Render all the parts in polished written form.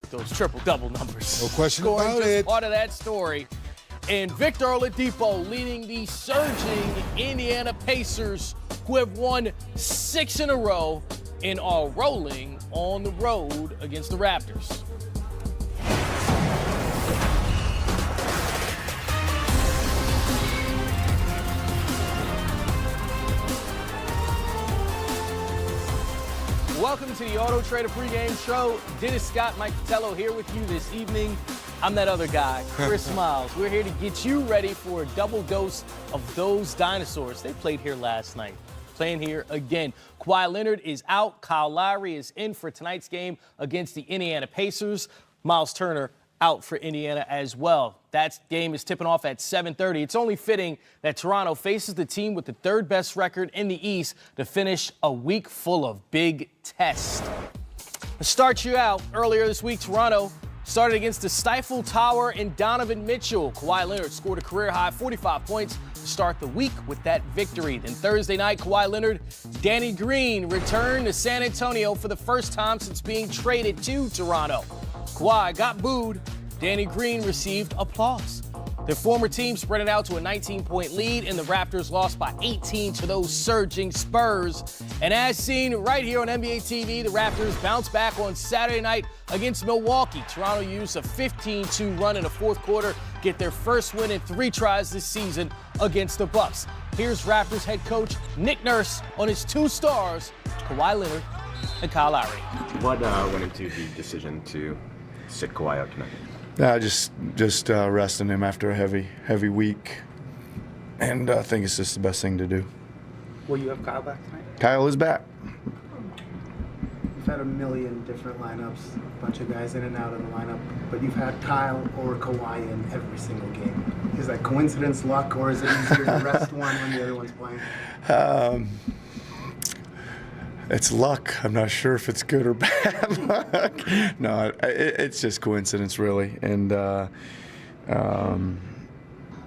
those triple-double numbers. No question Scoring about just it. part of that story. And Victor Oladipo leading the surging Indiana Pacers, who have won 6 in a row and are rolling on the road against the Raptors. Welcome to the Auto Trader pregame show. Dennis Scott, Mike Patello here with you this evening. I'm that other guy, Chris Miles. We're here to get you ready for a double dose of those dinosaurs. They played here last night, playing here again. Kawhi Leonard is out. Kyle Lowry is in for tonight's game against the Indiana Pacers. Miles Turner out for Indiana as well. That game is tipping off at 7:30. It's only fitting that Toronto faces the team with the third best record in the East to finish a week full of big tests. To start you out, earlier this week, Toronto started against the Stifle Tower and Donovan Mitchell. Kawhi Leonard scored a career-high 45 points to start the week with that victory. Then Thursday night, Kawhi Leonard, Danny Green returned to San Antonio for the first time since being traded to Toronto. Kawhi got booed. Danny Green received applause. Their former team spread it out to a 19-point lead, and the Raptors lost by 18 to those surging Spurs. And as seen right here on NBA TV, the Raptors bounced back on Saturday night against Milwaukee. Toronto used a 15-2 run in the fourth quarter, get their first win in 3 tries this season against the Bucks. Here's Raptors head coach Nick Nurse on his 2 stars, Kawhi Leonard and Kyle Lowry. What went into the decision to sit Kawhi out tonight? Just resting him after a heavy week, and I think it's just the best thing to do. Will you have Kyle back tonight? Kyle is back. You've had a million different lineups, a bunch of guys in and out of the lineup, but you've had Kyle or Kawhi in every single game. Is that coincidence, luck, or is it easier to rest one when the other one's playing? It's luck. I'm not sure if it's good or bad luck. No, it's just coincidence, really. And,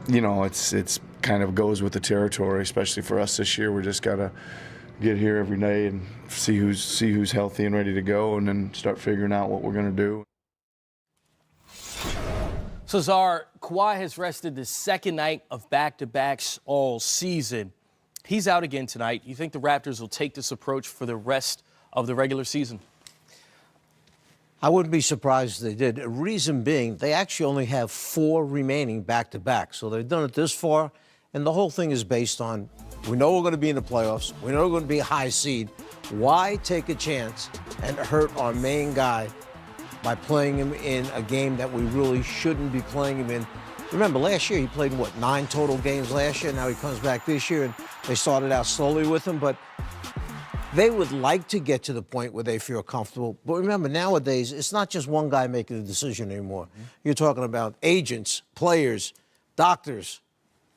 it's kind of goes with the territory, especially for us this year. We just got to get here every day and see who's healthy and ready to go, and then start figuring out what we're going to do. So, Czar, Kawhi has rested the second night of back-to-backs all season. He's out again tonight. You think the Raptors will take this approach for the rest of the regular season? I wouldn't be surprised if they did. Reason being, they actually only have 4 remaining back-to-back. So they've done it this far, and the whole thing is based on, we know we're going to be in the playoffs. We know we're going to be a high seed. Why take a chance and hurt our main guy by playing him in a game that we really shouldn't be playing him in? Remember, last year he played, 9 total games last year. Now he comes back this year, and they started out slowly with him. But they would like to get to the point where they feel comfortable. But remember, nowadays, it's not just one guy making the decision anymore. Mm-hmm. You're talking about agents, players, doctors,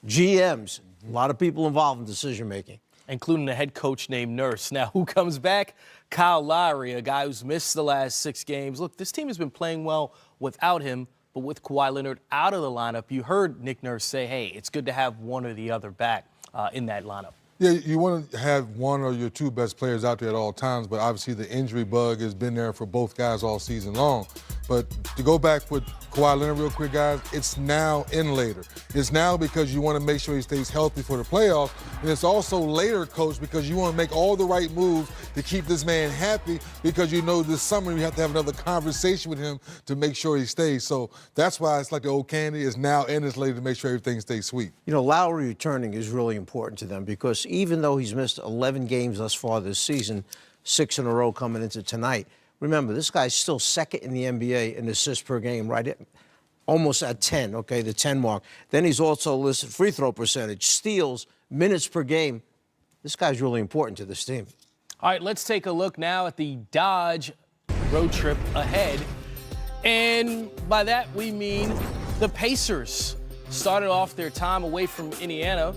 GMs, a lot of people involved in decision-making. Including a head coach named Nurse. Now, who comes back? Kyle Lowry, a guy who's missed the last 6 games. Look, this team has been playing well without him. But with Kawhi Leonard out of the lineup, you heard Nick Nurse say, hey, it's good to have one or the other back in that lineup. Yeah, you want to have one or your 2 best players out there at all times, but obviously the injury bug has been there for both guys all season long. But to go back with Kawhi Leonard real quick, guys, it's now in later. It's now because you want to make sure he stays healthy for the playoffs, and it's also later, Coach, because you want to make all the right moves to keep this man happy, because you know this summer you have to have another conversation with him to make sure he stays. So that's why it's like the old candy. It's now and it's later to make sure everything stays sweet. You know, Lowry returning is really important to them because even though he's missed 11 games thus far this season, 6 in a row coming into tonight, remember, this guy's still second in the NBA in assists per game, right? Almost at 10, okay, the 10 mark. Then he's also listed free throw percentage, steals, minutes per game. This guy's really important to this team. All right, let's take a look now at the Dodge road trip ahead. And by that, we mean the Pacers started off their time away from Indiana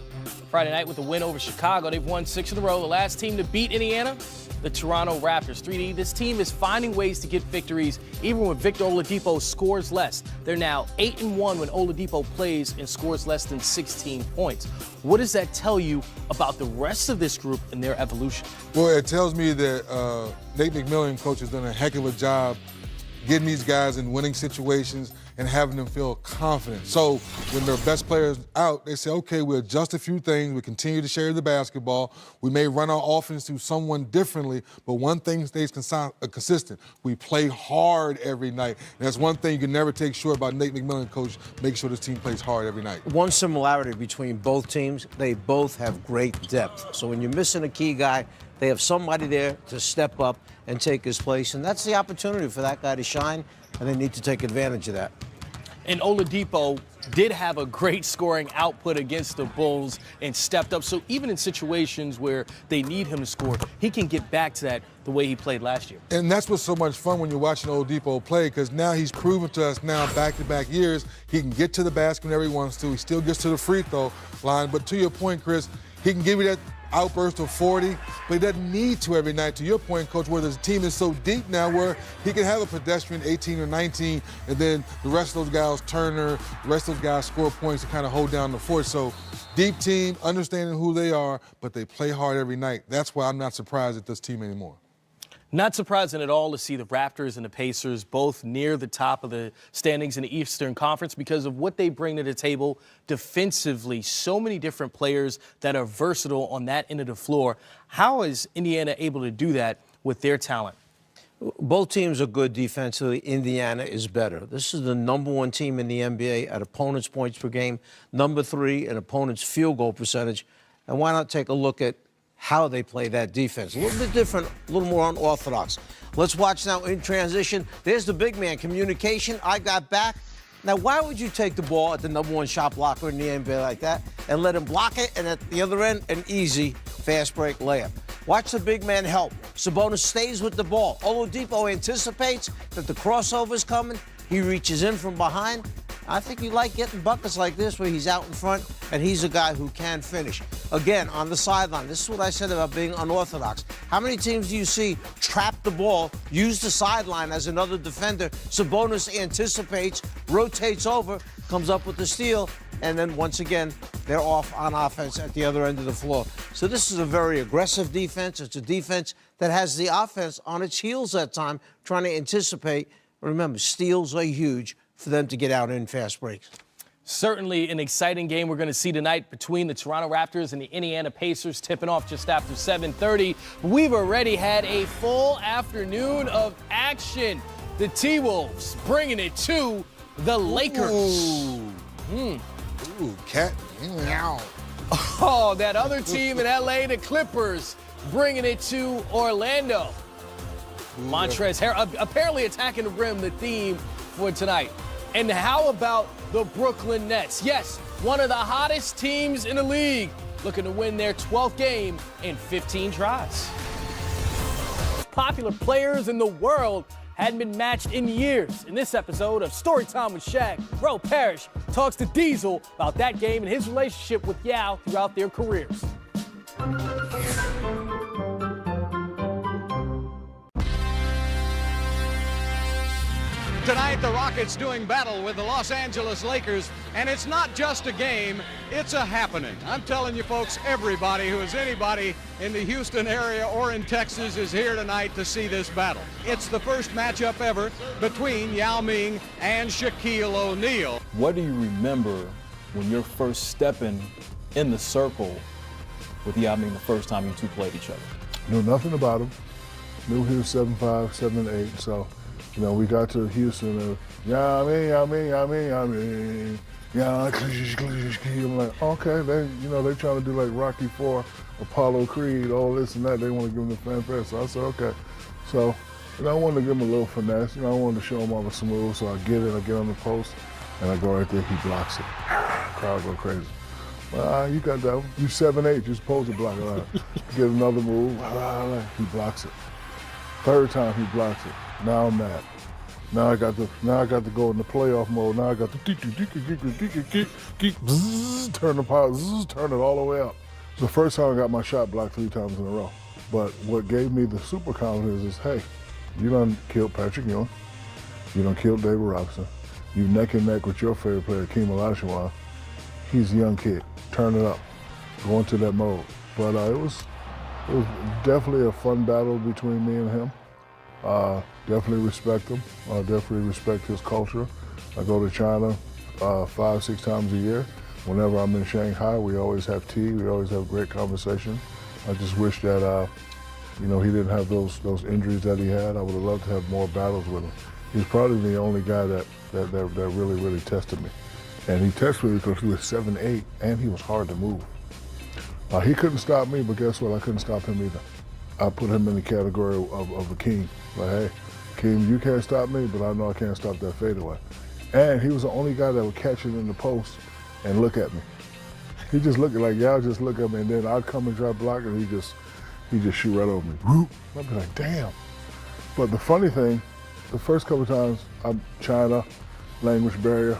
Friday night with a win over Chicago. They've won 6 in a row. The last team to beat Indiana, the Toronto Raptors. 3D, this team is finding ways to get victories even when Victor Oladipo scores less. They're now 8-1 when Oladipo plays and scores less than 16 points. What does that tell you about the rest of this group and their evolution? Well, it tells me that Nate McMillan, coach, has done a heck of a job getting these guys in winning situations and having them feel confident. So when their best players out, they say, okay, we adjust a few things, we continue to share the basketball, we may run our offense through someone differently, but one thing stays consistent. We play hard every night. And that's one thing you can never take short about Nate McMillan, coach, make sure this team plays hard every night. One similarity between both teams, they both have great depth. So when you're missing a key guy, they have somebody there to step up and take his place, and that's the opportunity for that guy to shine, and they need to take advantage of that. And Oladipo did have a great scoring output against the Bulls and stepped up. So even in situations where they need him to score, he can get back to that the way he played last year. And that's what's so much fun when you're watching Oladipo play, because now he's proven to us now back-to-back years he can get to the basket whenever he wants to. He still gets to the free throw line. But to your point, Chris, he can give you that outburst of 40, but he doesn't need to every night. To your point, Coach, where the team is so deep now where he can have a pedestrian 18 or 19, and then the rest of those guys, Turner, the rest of those guys score points to kind of hold down the fort. So deep team, understanding who they are, but they play hard every night. That's why I'm not surprised at this team anymore. Not surprising at all to see the Raptors and the Pacers both near the top of the standings in the Eastern Conference because of what they bring to the table defensively. So many different players that are versatile on that end of the floor. How is Indiana able to do that with their talent? Both teams are good defensively. Indiana is better. This is the #1 team in the NBA at opponents' points per game, #3 in opponents' field goal percentage. And why not take a look at how they play that defense? A little bit different, a little more unorthodox. Let's watch now in transition. There's the big man, communication. I got back. Now, why would you take the ball at the #1 shot blocker in the NBA like that and let him block it, and at the other end, an easy fast break layup? Watch the big man help. Sabonis stays with the ball. Oladipo anticipates that the crossover's coming. He reaches in from behind. I think you like getting buckets like this where he's out in front and he's a guy who can finish. Again, on the sideline, this is what I said about being unorthodox. How many teams do you see trap the ball, use the sideline as another defender? Sabonis anticipates, rotates over, comes up with the steal, and then once again, they're off on offense at the other end of the floor. So this is a very aggressive defense. It's a defense that has the offense on its heels at time, trying to anticipate. Remember, steals are huge for them to get out in fast breaks. Certainly an exciting game we're going to see tonight between the Toronto Raptors and the Indiana Pacers, tipping off just after 7:30. We've already had a full afternoon of action. The T-Wolves bringing it to the Lakers. Ooh, cat. Meow. Oh, that other team in LA, the Clippers, bringing it to Orlando. Montrezl Harrell apparently attacking the rim, the theme for tonight. And how about the Brooklyn Nets? Yes, one of the hottest teams in the league, looking to win their 12th game in 15 tries. Popular players in the world hadn't been matched in years. In this episode of Storytime with Shaq, Bro Parrish talks to Diesel about that game and his relationship with Yao throughout their careers. Tonight, the Rockets doing battle with the Los Angeles Lakers, and it's not just a game, it's a happening. I'm telling you folks, everybody who is anybody in the Houston area or in Texas is here tonight to see this battle. It's the first matchup ever between Yao Ming and Shaquille O'Neal. What do you remember when you're first stepping in the circle with Yao Ming the first time you two played each other? Knew nothing about him. Knew he was 7'5", 7'8", so you know, we got to Houston and, yeah, I'm like, okay, they trying to do like Rocky IV, Apollo Creed, all this and that. They want to give him the fanfare. So I said, okay. So, I wanted to give him a little finesse. I wanted to show him I was smooth. So I get it, I get on the post, and I go right there, he blocks it. Crowd go crazy. Well, you got that one. You 7'8", you're supposed to block it. Get another move, he blocks it. Third time he blocks it. Now I'm mad. Now I got to go in the playoff mode. Now I got to turn the power, turn it all the way up. It's the first time I got my shot blocked 3 times in a row. But what gave me the super confidence is, hey, you done killed Patrick Ewing. You done killed David Robinson. You neck and neck with your favorite player, Hakeem Olajuwon. He's a young kid. Turn it up. Go into that mode. But it was definitely a fun battle between me and him. Definitely respect him. Definitely respect his culture. I go to China 5-6 times a year. Whenever I'm in Shanghai, we always have tea. We always have great conversation. I just wish that he didn't have those injuries that he had. I would have loved to have more battles with him. He's probably the only guy that really tested me. And he tested me because he was 7'8", and he was hard to move. He couldn't stop me, but guess what? I couldn't stop him either. I put him in the category of a king. Like, hey, King, you can't stop me, but I know I can't stop that fadeaway. And he was the only guy that would catch it in the post and look at me. He just looked like, y'all just look at me, and then I'd come and try to block, and he just shoot right over me. Whoop. I'd be like, damn. But the funny thing, the first couple of times, I'm China, language barrier,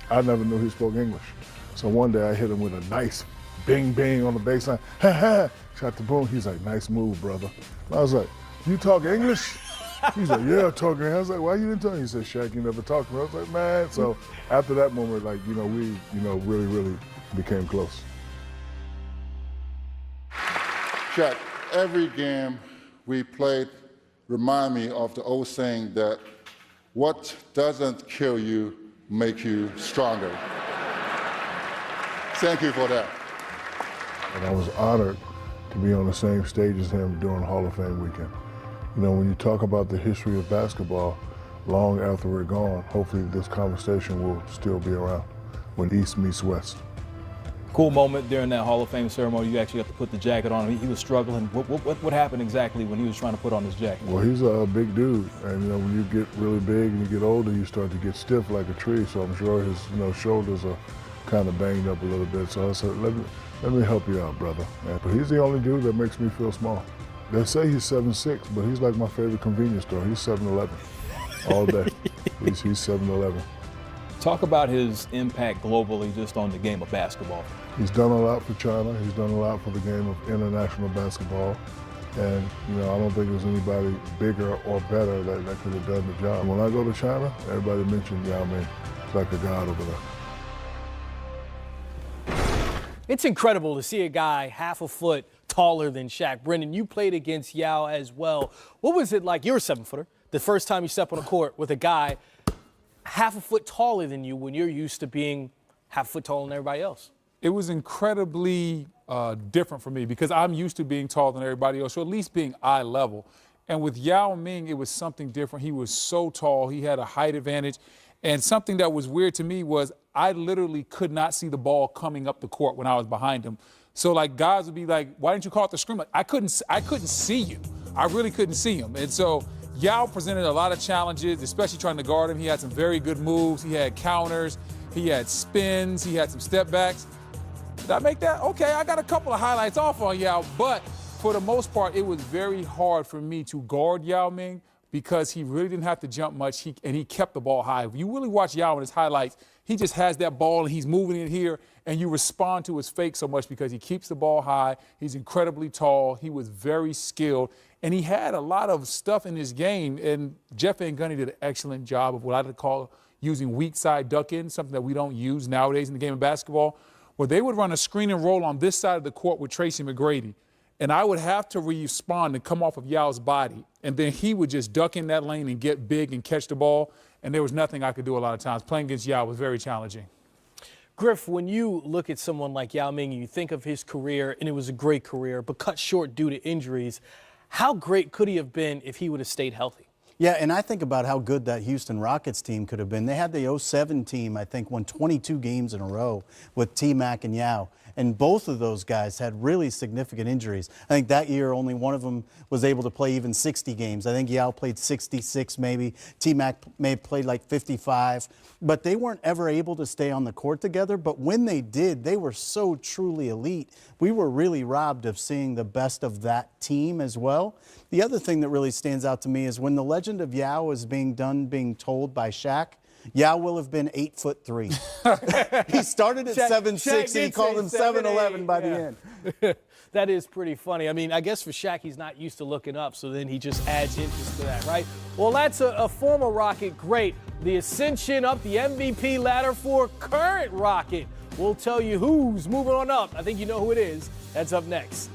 I never knew he spoke English. So one day I hit him with a nice bing bing on the baseline. Ha ha! Shot the boom. He's like, nice move, brother. I was like, you talk English? He's like, yeah, I'm talking. I was like, why you didn't tell me? He said, Shaq, you never talked to me. I was like, man. So after that moment, like, we, really became close. Shaq, every game we played remind me of the old saying that what doesn't kill you makes you stronger. Thank you for that. And I was honored to be on the same stage as him during Hall of Fame weekend. When you talk about the history of basketball, long after we're gone, hopefully this conversation will still be around when East meets West. Cool moment during that Hall of Fame ceremony. You actually got to put the jacket on. He was struggling. What happened exactly when he was trying to put on his jacket? Well, he's a big dude, and when you get really big and you get older, you start to get stiff like a tree. So I'm sure his shoulders are kind of banged up a little bit. So I said, let me help you out, brother. But he's the only dude that makes me feel small. They say he's 7'6", but he's like my favorite convenience store. He's 7-Eleven all day. He's 7-Eleven. Talk about his impact globally just on the game of basketball. He's done a lot for China. He's done a lot for the game of international basketball. And, I don't think there's anybody bigger or better that could have done the job. When I go to China, everybody mentions Yao Ming. It's like a god over there. It's incredible to see a guy half a foot taller than Shaq. Brendan, you played against Yao as well. What was it like? You're a 7-footer. The first time you step on a court with a guy half a foot taller than you when you're used to being half a foot taller than everybody else. It was incredibly different for me because I'm used to being taller than everybody else, or at least being eye level. And with Yao Ming, it was something different. He was so tall. He had a height advantage. And something that was weird to me was I literally could not see the ball coming up the court when I was behind him. So, like, guys would be like, why didn't you call it the scrim? Like, I couldn't see you. I really couldn't see him. And so Yao presented a lot of challenges, especially trying to guard him. He had some very good moves. He had counters. He had spins. He had some step backs. Did I make that? Okay, I got a couple of highlights off on Yao, but for the most part, it was very hard for me to guard Yao Ming because he really didn't have to jump much, and he kept the ball high. If you really watch Yao in his highlights, he just has that ball, and he's moving it here, and you respond to his fake so much because he keeps the ball high. He's incredibly tall. He was very skilled, and he had a lot of stuff in his game, and Jeff Van Gundy did an excellent job of what I would call using weak side duck-in, something that we don't use nowadays in the game of basketball, where they would run a screen and roll on this side of the court with Tracy McGrady. And I would have to respond and come off of Yao's body. And then he would just duck in that lane and get big and catch the ball. And there was nothing I could do a lot of times. Playing against Yao was very challenging. Griff, when you look at someone like Yao Ming, you think of his career, and it was a great career, but cut short due to injuries. How great could he have been if he would have stayed healthy? Yeah, and I think about how good that Houston Rockets team could have been. They had the 07 team, I think, won 22 games in a row with T-Mac and Yao. And both of those guys had really significant injuries. I think that year only one of them was able to play even 60 games. I think Yao played 66 maybe. T-Mac may have played like 55. But they weren't ever able to stay on the court together. But when they did, they were so truly elite. We were really robbed of seeing the best of that team as well. The other thing that really stands out to me is when the legend of Yao is being told by Shaq, Yao will have been 8'3". He started at 7'6", and he called him 7'11" by the end. That is pretty funny. I mean, I guess for Shaq, he's not used to looking up, so then he just adds inches to that, right? Well, that's a former Rocket great. The ascension up the MVP ladder for current Rocket. We'll tell you who's moving on up. I think you know who it is. That's up next.